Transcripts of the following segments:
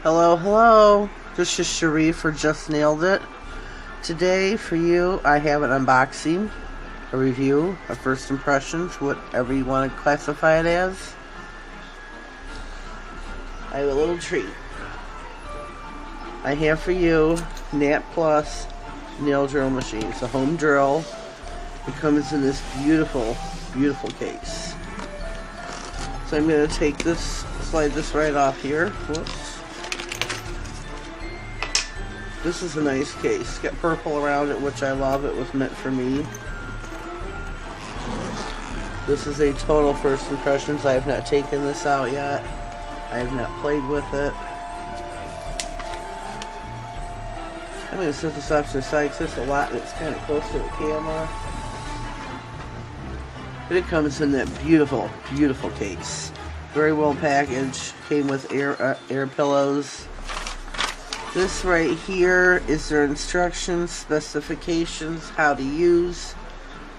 Hello, hello. This is Sharif for Just Nailed It. Today, for you, I have an unboxing, a review, a first impressions, whatever you want to classify it as. I have a little treat. I have for you NatPlus nail drill machine. It's a home drill. It comes in this beautiful, beautiful case. So I'm going to take this, slide this right off here. Whoops. This is a nice case. It's got purple around it, which I love. It was meant for me. This is a total first impressions. I have not taken this out yet. I have not played with it. I'm going to set this off to the side because there's a lot that's kind of close to the camera. But it comes in that beautiful, beautiful case. Very well packaged. Came with air pillows. This right here is their instructions, specifications, how to use,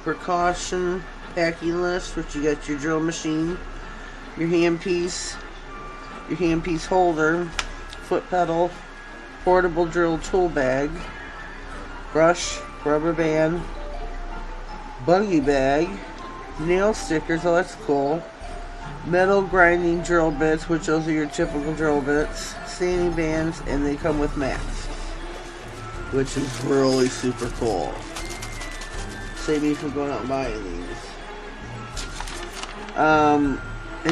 precaution, packing list, which you got your drill machine, your handpiece holder, foot pedal, portable drill tool bag, brush, rubber band, buggy bag, nail stickers, oh that's cool, metal grinding drill bits, which those are your typical drill bits, sanding bands, and they come with mats, which is really super cool. Save me from going out and buying these. And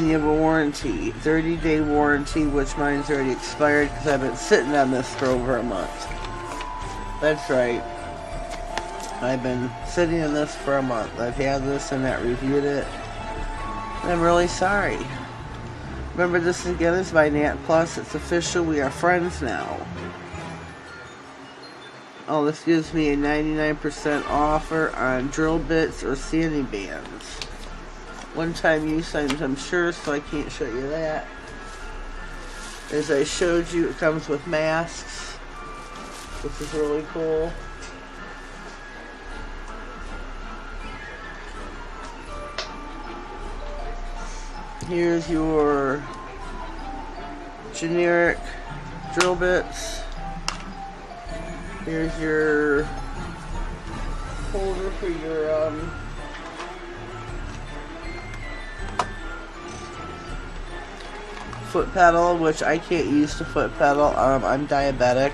you have a warranty, 30-day warranty, which mine's already expired because I've been sitting on this for over a month. That's right. I've been sitting on this for a month. I've had this and not reviewed it. I'm really sorry. Remember, this again is by NatPlus. It's official. We are friends now. Oh, this gives me a 99% offer on drill bits or sanding bands. One-time use items, I'm sure, so I can't show you that. As I showed you, it comes with masks, which is really cool. Here's your generic drill bits. Here's your holder for your foot pedal, which I can't use the foot pedal. I'm diabetic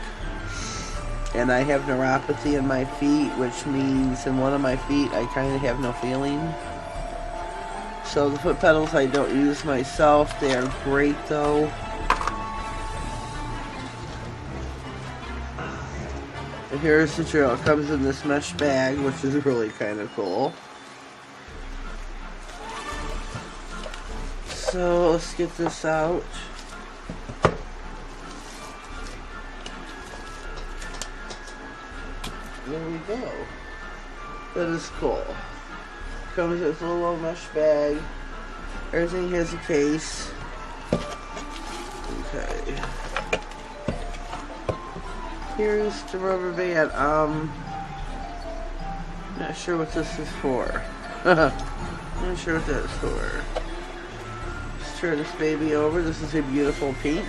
and I have neuropathy in my feet, which means in one of my feet I kind of have no feeling. So the foot pedals I don't use myself. They are great though. And here's the drill. It comes in this mesh bag, which is really kind of cool. So let's get this out. There we go. That is cool. Comes with a little mesh bag. Everything has a case. Okay. Here's the rubber band. Not sure what this is for. Not sure what that is for. Let's turn this baby over. This is a beautiful pink.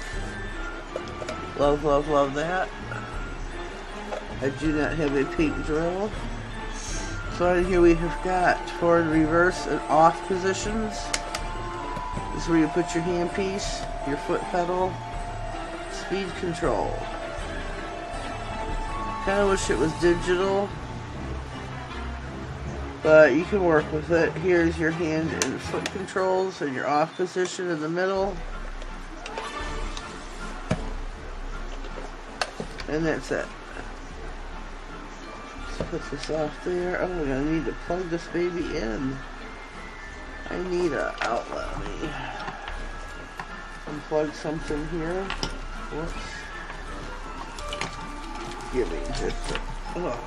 Love, love, love that. I do not have a pink drill. So right here we have got forward, reverse, and off positions. This is where you put your handpiece, your foot pedal, speed control. Kind of wish it was digital, but you can work with it. Here's your hand and foot controls and your off position in the middle. And that's it. Put this off there. Oh, we're gonna need to plug this baby in. I need an outlet. Let me unplug something here. Whoops. Give me just a... Oh.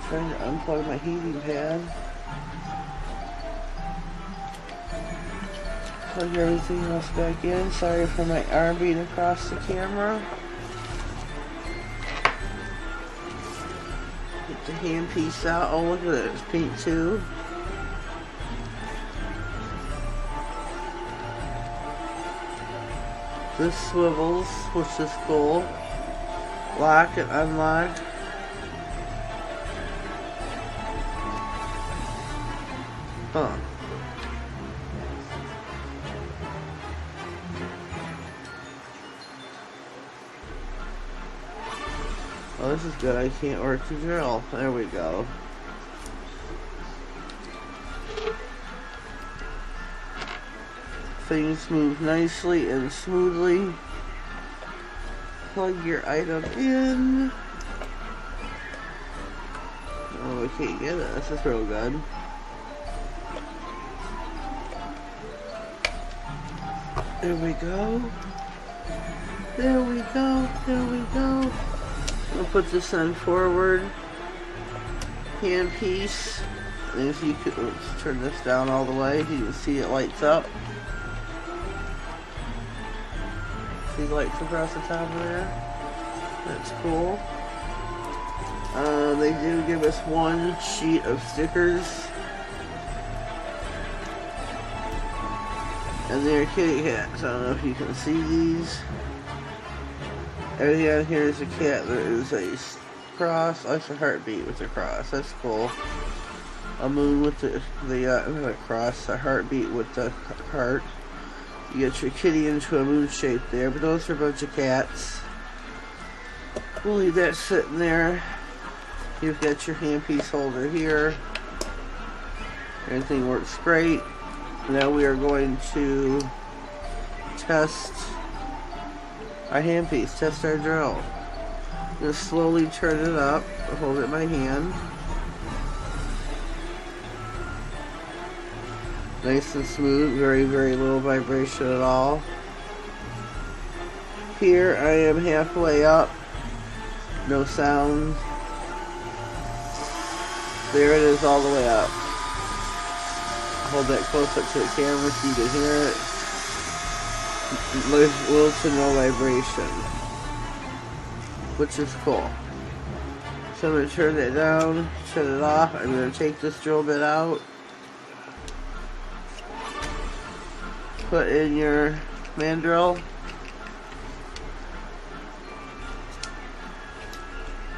Trying to unplug my heating pad. Plug everything else back in. Sorry for my arm being across the camera. Get the handpiece out. Oh, look at it. It's pink too. This swivels, which is cool. Lock and unlock. Huh. Oh, this is good. I can't work the drill. There we go. Things move nicely and smoothly. Plug your item in. Oh, I can't get it. This is real good. There we go. There we go. There we go. I'll put this on forward. Handpiece. And if you could, let's turn this down all the way. You can see it lights up. See lights across the top of there. That's cool. They do give us one sheet of stickers. And they're kitty cats. I don't know if you can see these. Everything on here is a cat. There is a cross. Oh, it's a heartbeat with a cross. That's cool. A moon with the cross. A heartbeat with the heart. You get your kitty into a moon shape there. But those are a bunch of cats. We'll leave that sitting there. You've got your handpiece holder here. Everything works great. Now we are going to test our handpiece, test our drill. Just slowly turn it up, hold it in my hand. Nice and smooth, very, very little vibration at all. Here I am halfway up, no sound. There it is all the way up. Hold that close up to the camera so you can hear it. Little to no vibration, which is cool. So I'm going to turn that down, turn it off. I'm going to take this drill bit out. Put in your mandrel.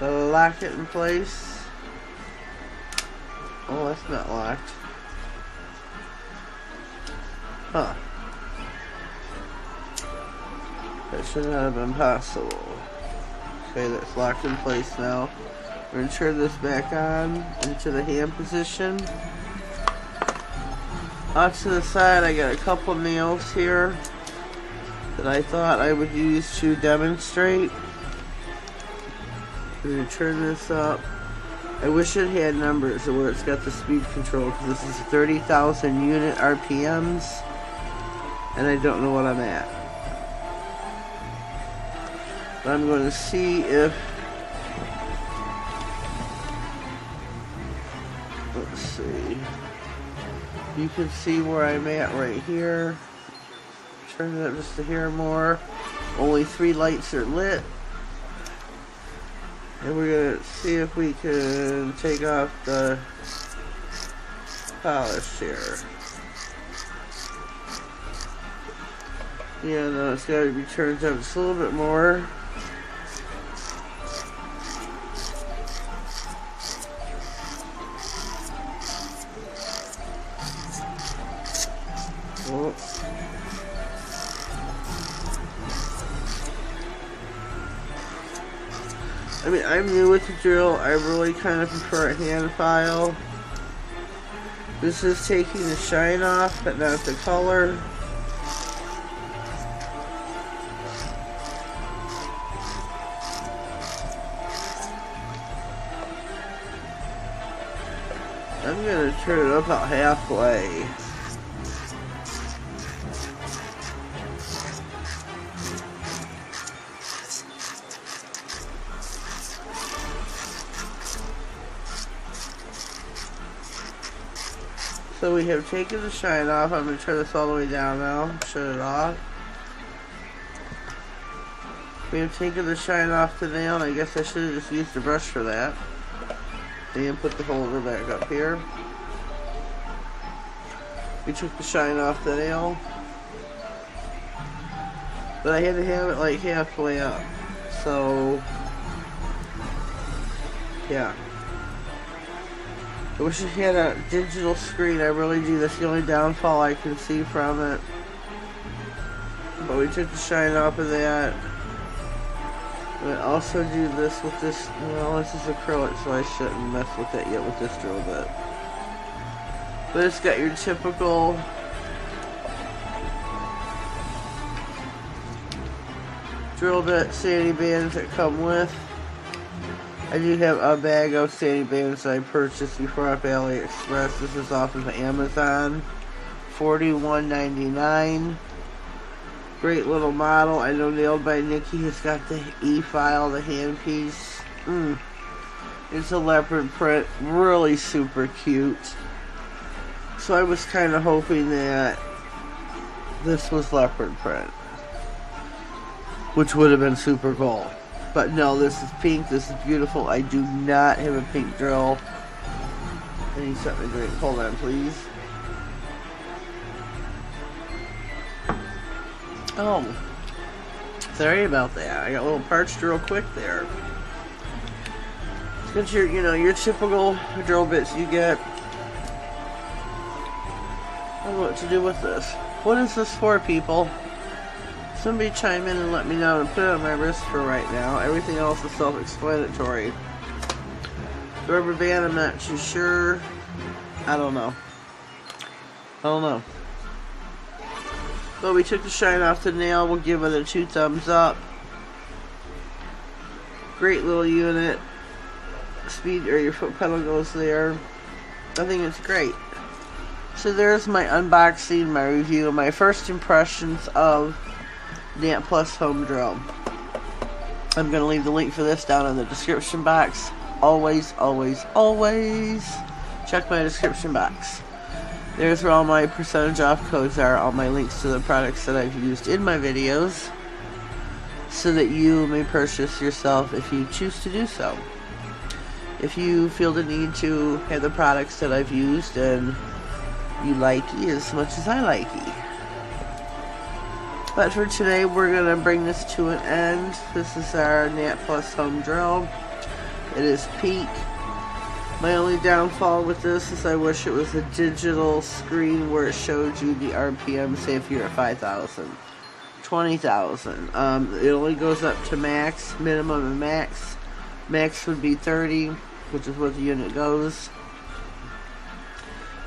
Lock it in place. Oh, that's not locked. Huh. That should not have been possible. Okay, that's locked in place now. We're going to turn this back on into the hand position. Off to the side, I got a couple nails here that I thought I would use to demonstrate. We're going to turn this up. I wish it had numbers where it's got the speed control, because this is 30,000 unit RPMs, and I don't know what I'm at. But I'm going to see if, let's see, you can see where I'm at right here. Turn it up just to hear more. Only 3 lights are lit. And we're going to see if we can take off the polish here. Yeah, no, it's got to be turned up just a little bit more. Oh. I mean, I'm new with the drill. I really kind of prefer a hand file. This is taking the shine off, but not the color. I'm going to turn it up about halfway. So we have taken the shine off. I'm going to turn this all the way down now. Shut it off. We have taken the shine off the nail, and I guess I should have just used the brush for that. And put the holder back up here. We took the shine off the nail. But I had to have it like halfway up. So, yeah. I wish it had a digital screen. I really do. That's the only downfall I can see from it. But we took the shine off of that. I also do this with this. Well, this is acrylic, so I shouldn't mess with it yet with this drill bit. But it's got your typical drill bit sanding bands that come with. I do have a bag of sanding bands that I purchased before off AliExpress. This is off of Amazon. $41.99. Great little model. I know Nailed by Nikki has got the E-file, the handpiece. It's a leopard print. Really super cute. So I was kind of hoping that this was leopard print, which would have been super cool. But no, this is pink. This is beautiful. I do not have a pink drill. I need something to drink. Hold on, please. Oh, sorry about that. I got a little parched real quick there. It's got your, your typical drill bits you get. I don't know what to do with this. What is this for, people? Somebody chime in and let me know and put it on my wrist for right now. Everything else is self-explanatory. The rubber band, I'm not too sure. I don't know. But we took the shine off the nail. We'll give it a 2 thumbs up. Great little unit. Speed, or your foot pedal goes there. I think it's great. So there's my unboxing, my review, my first impressions of NatPlus home drill. I'm going to leave the link for this down in the description box. Always, always, always check my description box. There's where all my percentage off codes are, all my links to the products that I've used in my videos, so that you may purchase yourself if you choose to do so. If you feel the need to have the products that I've used and you like it as much as I like it. But for today, we're going to bring this to an end. This is our NatPlus home drill. It is pink. My only downfall with this is I wish it was a digital screen where it showed you the RPM, say if you're at 5,000, 20,000. It only goes up to max, minimum and max. Max would be 30, which is what the unit goes.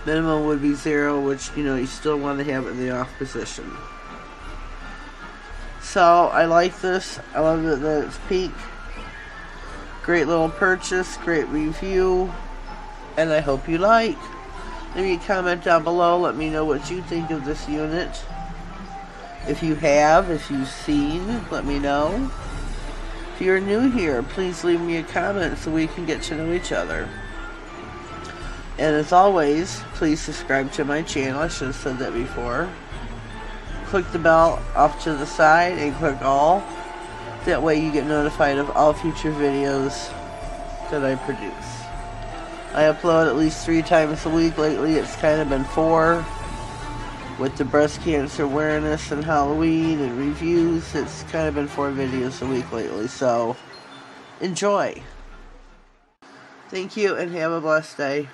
Minimum would be 0, which, you still want to have it in the off position. So, I like this. I love it that it's pink. Great little purchase, great review, and I hope you like. Leave a comment down below, let me know what you think of this unit. If you have, if you've seen, let me know. If you're new here, please leave me a comment so we can get to know each other. And as always, please subscribe to my channel. I should have said that before. Click the bell off to the side and click all. That way you get notified of all future videos that I produce. I upload at least 3 times a week. Lately it's kind of been 4. With the breast cancer awareness and Halloween and reviews, it's kind of been 4 videos a week lately. So, enjoy. Thank you and have a blessed day.